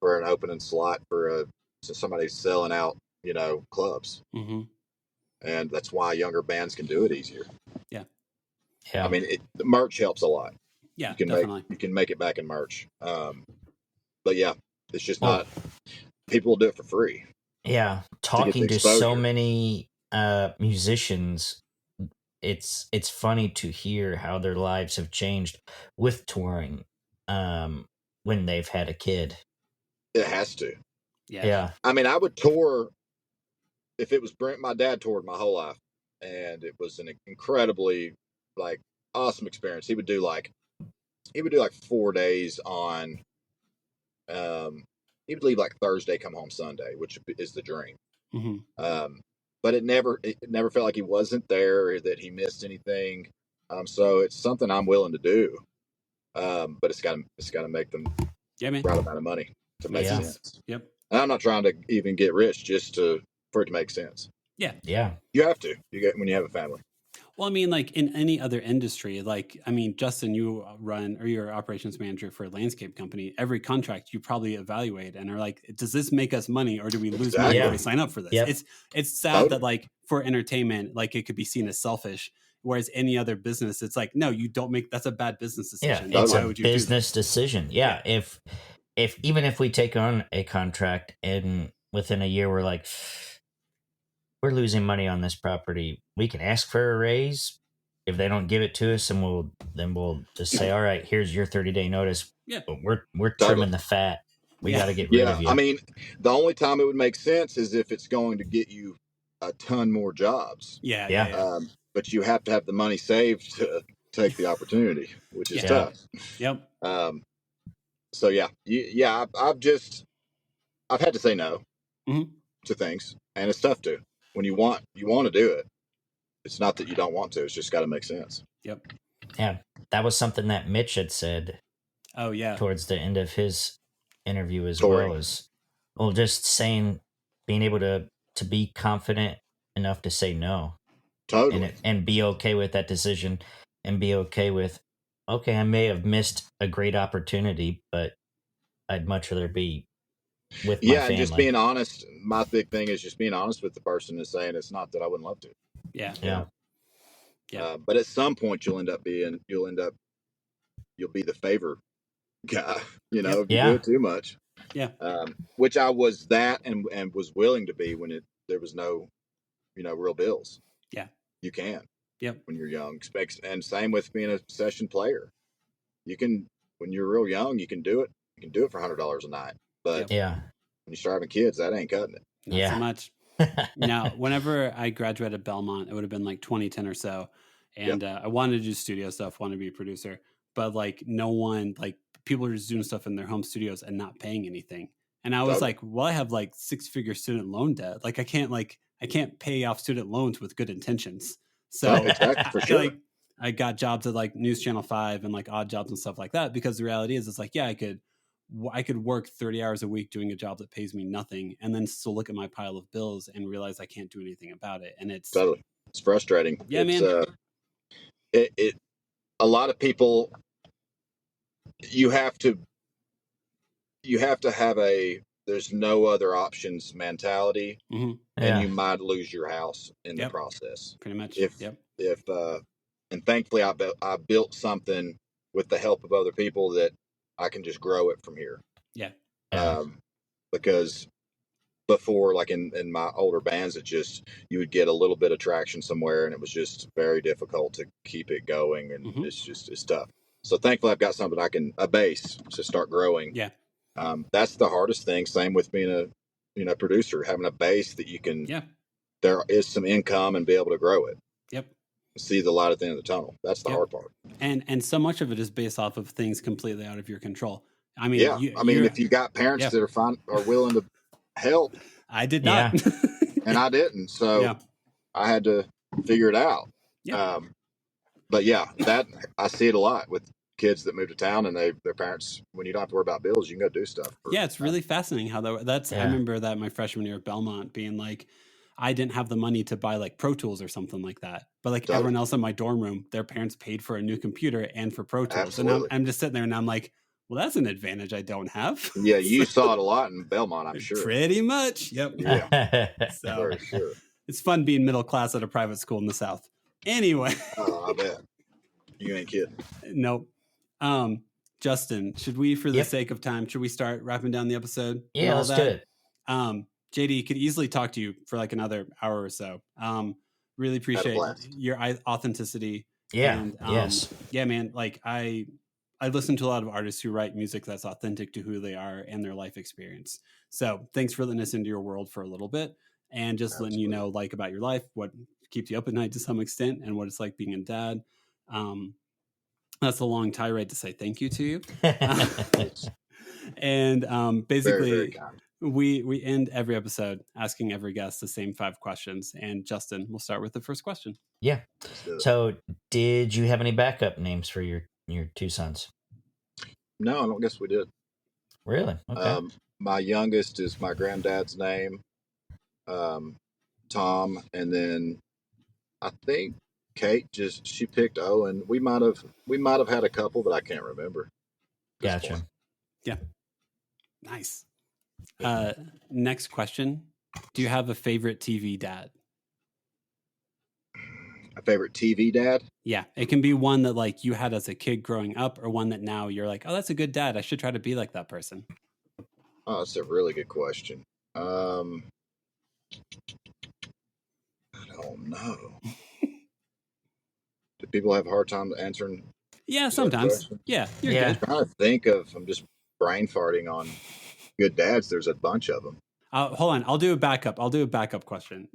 for an opening slot for somebody selling out, clubs. Mm-hmm. And that's why younger bands can do it easier. Yeah. Yeah. I mean, the merch helps a lot. Yeah, you can make it back in merch. But yeah, it's just not. People will do it for free. Yeah, talking to so many musicians, it's funny to hear how their lives have changed with touring. when they've had a kid. It has to. Yeah. I mean, I would tour if it was Brent. My dad toured my whole life, and it was an incredibly like awesome experience. He would do like 4 days on. He would leave like Thursday, come home Sunday, which is the dream. But it never felt like he wasn't there, or that he missed anything. So it's something I'm willing to do. But it's got to make them man. right amount of money to make sense. Yep. And I'm not trying to even get rich just for it to make sense. Yeah. You have to. When you have a family. Well, I mean, like in any other industry, like, I mean, Justin, you you're operations manager for a landscape company. Every contract you probably evaluate and are like, does this make us money or do we lose money if we sign up for this? Yep. It's sad that like for entertainment, like it could be seen as selfish. Whereas any other business, it's like, no, you don't make, that's a bad business decision. Yeah, it's Why a would you business decision. Yeah. If even if we take on a contract and within a year we're like, we're losing money on this property, we can ask for a raise. If they don't give it to us, and we'll just say, all right, here's your 30-day notice. Yeah. But we're trimming the fat. We got to get rid of you. I mean, the only time it would make sense is if it's going to get you a ton more jobs. Yeah. But you have to have the money saved to take the opportunity, which is tough. Yep. So I've had to say no to things, and it's tough to. When you want to do it. It's not that you don't want to. It's just got to make sense. Yep. Yeah, that was something that Mitch had said. Oh yeah. Towards the end of his interview as well, just saying, being able to be confident enough to say no. Totally. And be okay with that decision, and be okay with, okay, I may have missed a great opportunity, but I'd much rather be with my family. And just being honest. My big thing is just being honest with the person and saying it's not that I wouldn't love to. Yeah. But at some point you'll be the favor guy, if you do it too much. Yeah. Which I was that and was willing to be when there was no, real bills. Yeah. You can. Yep. When you're young. And same with being a session player. You can, when you're real young, you can do it. You can do it for $100 a night. But when you start having kids, that ain't cutting it. Not so much. Now, whenever I graduated Belmont, it would have been like 2010 or so. And I wanted to do studio stuff, wanted to be a producer. But like no one, like people are just doing stuff in their home studios and not paying anything. And I was like, well, I have like 6-figure student loan debt. Like I can't pay off student loans with good intentions. So for sure. Like I got jobs at like News Channel 5 and like odd jobs and stuff like that, because the reality is it's like, yeah, I could work 30 hours a week doing a job that pays me nothing and then still look at my pile of bills and realize I can't do anything about it. And it's frustrating. Yeah, man. A lot of people, you have to have there's no other options mentality, and you might lose your house in the process. Pretty much. And thankfully I built something with the help of other people that I can just grow it from here. Yeah. Because before, like in my older bands, you would get a little bit of traction somewhere and it was just very difficult to keep it going. And it's tough. So thankfully I've got something a base to start growing. Yeah. That's the hardest thing. Same with being a producer, having a base that you can, there is some income and be able to grow it. Yep. See the light at the end of the tunnel. That's the hard part. And so much of it is based off of things completely out of your control. I mean, if you got parents that are willing to help. I did not. And I didn't. So I had to figure it out. Yeah. But that I see it a lot with kids that move to town and their parents, when you don't have to worry about bills, you can go do stuff. It's really fascinating how that's, I remember that my freshman year at Belmont being like, I didn't have the money to buy like Pro Tools or something like that. But like everyone else in my dorm room, their parents paid for a new computer and for Pro Tools. Absolutely. And I'm just sitting there and I'm like, well, that's an advantage I don't have. Yeah, you saw it a lot in Belmont, I'm sure. Pretty much. Yep. Yeah. So for sure. It's fun being middle class at a private school in the South. Anyway. Oh, I bet. You ain't kidding. Nope. Justin, should we, for the sake of time, should we start wrapping down the episode? Yeah, let's do it. JD, could easily talk to you for like another hour or so. Really appreciate your authenticity. Yeah. And, yes. Yeah, man. Like I I listen to a lot of artists who write music that's authentic to who they are and their life experience. So thanks for letting us into your world for a little bit and just letting you know, like, about your life, what keeps you up at night to some extent, and what it's like being a dad. That's a long tirade to say thank you to you. And basically, very, very kind. we end every episode asking every guest the same 5 questions. And Justin, we'll start with the first question. Yeah. So did you have any backup names for your 2 sons? No, I don't guess we did. Really? Okay. My youngest is my granddad's name, Tom, and then I think Kate she picked Owen. We might have had a couple, but I can't remember. Gotcha. Yeah. Nice. Next question. Do you have a favorite TV dad? A favorite TV dad? Yeah. It can be one that like you had as a kid growing up, or one that now you're like, oh, that's a good dad. I should try to be like that person. Oh, that's a really good question. I don't know. Do people have a hard time answering? Yeah, sometimes. Yeah, you're good. I'm trying to think of. I'm just brain farting on good dads. There's a bunch of them. Hold on. I'll do a backup question.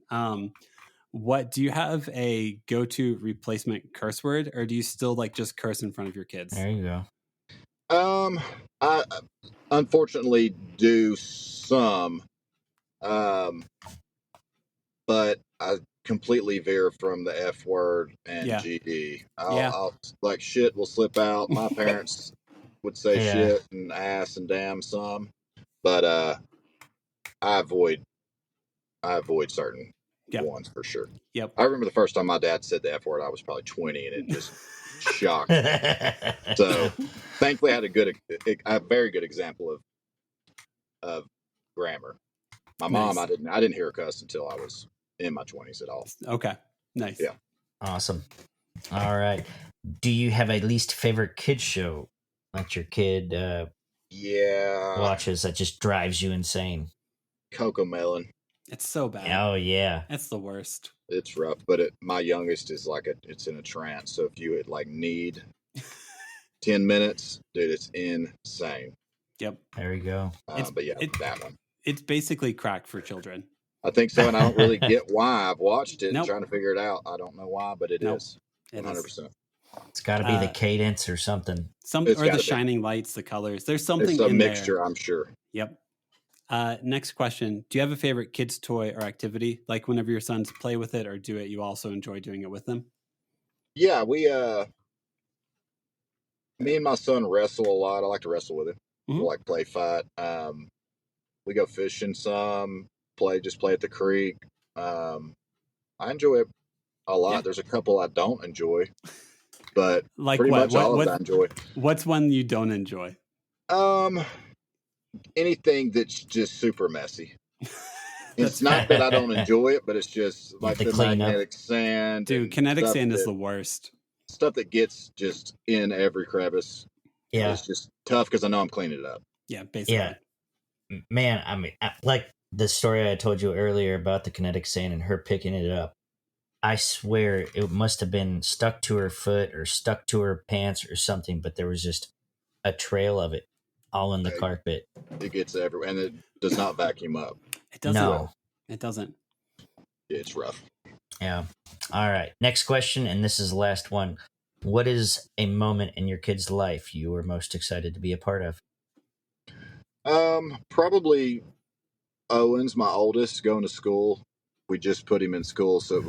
What do you have a go-to replacement curse word, or do you still like just curse in front of your kids? There you go. I unfortunately do some, but I completely veer from the F word and GD. I'll like shit will slip out. My parents would say shit and ass and damn some, but I avoid certain ones for sure. Yep. I remember the first time my dad said the F word, I was probably 20, and it just shocked me. So thankfully I had a very good example of grammar. My mom, I didn't hear her cuss until I was in my 20s at all. Okay. Nice. Yeah. Awesome. All right. Do you have a least favorite kids show that your kid watches that just drives you insane? Cocomelon. It's so bad. Oh yeah. It's the worst. It's rough, but my youngest is like it's in a trance. So if you would like need 10 minutes, dude, it's insane. Yep. There you go. But yeah, that one. It's basically crack for children. I think so, and I don't really get why. I've watched it and trying to figure it out. I don't know why, but it is 100%. It's got to be the cadence or something. Or the shining lights, the colors. There's something it's a in mixture, there. I'm sure. Yep. Next question. Do you have a favorite kids toy or activity? Like whenever your sons play with it or do it, you also enjoy doing it with them? Yeah, me and my son wrestle a lot. I like to wrestle with him. We like play fight. We go fishing some, just play at the creek. I enjoy it a lot. Yeah. There's a couple I don't enjoy, but like pretty much all of them I enjoy. What's one you don't enjoy? Anything that's just super messy. It's not that I don't enjoy it, but it's just like the magnetic sand. Dude, kinetic sand is the worst. Stuff that gets just in every crevice. Yeah. It's just tough because I know I'm cleaning it up. Yeah, basically. Yeah. Man, I mean, like the story I told you earlier about the kinetic sand and her picking it up. I swear it must have been stuck to her foot or stuck to her pants or something, but there was just a trail of it all in the carpet. It gets everywhere, and it does not vacuum up. It doesn't. No. It doesn't. It's rough. Yeah. All right. Next question, and this is the last one. What is a moment in your kid's life you were most excited to be a part of? Probably Owen's my oldest, going to school. We just put him in school, so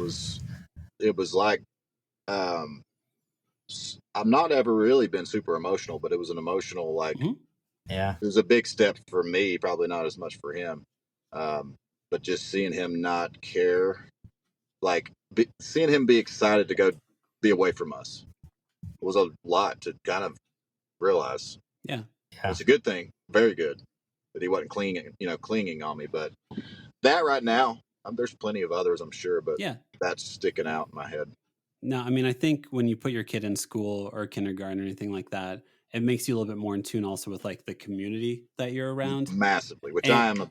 it was like I've not ever really been super emotional, but it was an emotional yeah. It was a big step for me, probably not as much for him. But just seeing him not care, seeing him be excited to go be away from us was a lot to kind of realize. Yeah. It's a good thing. Very good that he wasn't clinging on me. But that right now, there's plenty of others, I'm sure, but that's sticking out in my head. No, I mean, I think when you put your kid in school or kindergarten or anything like that, it makes you a little bit more in tune also with like the community that you're around. Massively, which I'm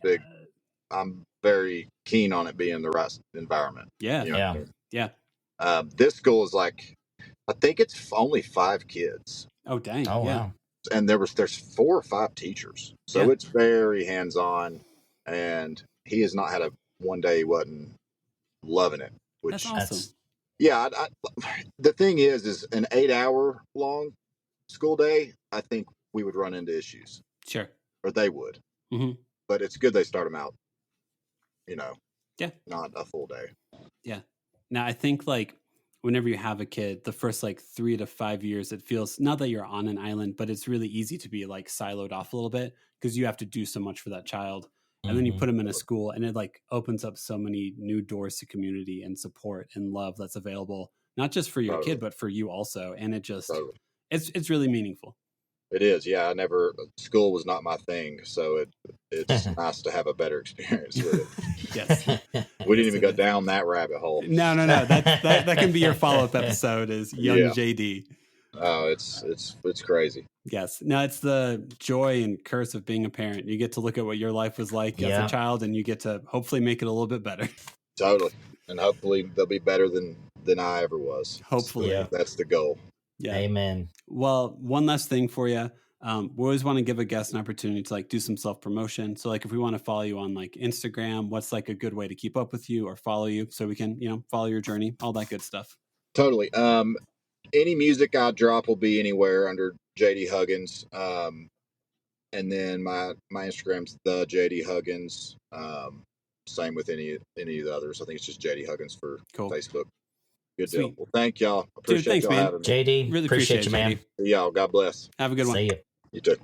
very keen on it being the right environment. Yeah. You know yeah. I mean? This school is I think it's only 5 kids. Oh, dang. Oh, yeah. wow. And there's 4 or 5 teachers. So Yeah. it's very hands-on, and he has not had a one day he wasn't loving it, which That's awesome. yeah, the thing is an 8-hour long school day, I think we would run into issues, Sure. or they would. Mhm. But it's good they start them out, Yeah. not a full day. Yeah. Now, I think like whenever you have a kid, the first like 3 to 5 years, it feels not that you're on an island, but it's really easy to be like siloed off a little bit because you have to do so much for that child. And then you put them in a school, and it like opens up so many new doors to community and support and love that's available, not just for your kid, but for you also. And it just, it's really meaningful. It is. Yeah. School was not my thing. So it's nice to have a better experience with it. Yes. We didn't even go down that rabbit hole. No. That can be your follow-up episode is young JD. Oh, it's crazy. Yes. No, it's the joy and curse of being a parent. You get to look at what your life was like as a child, and you get to hopefully make it a little bit better. Totally. And hopefully they'll be better than I ever was. Hopefully. So that's the goal. Yeah. Amen. Well, one last thing for you. We always want to give a guest an opportunity to like do some self-promotion. So like if we want to follow you on like Instagram, what's like a good way to keep up with you or follow you so we can, follow your journey, all that good stuff. Totally. Any music I drop will be anywhere under JD Huggins. And then my Instagram's the JD Huggins. Same with any of the others. I think it's just JD Huggins for Facebook. Good Sweet. deal. Well, thank y'all. Appreciate y'all having me. JD, really appreciate you, man. See y'all. God bless. Have a good one. See you. You too.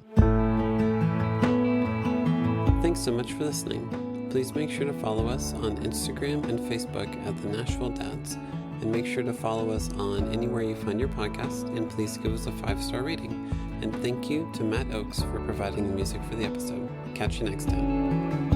Thanks so much for listening. Please make sure to follow us on Instagram and Facebook at the Nashville Dads. And make sure to follow us on anywhere you find your podcast. And please give us a 5-star rating. And thank you to Matt Oakes for providing the music for the episode. Catch you next time.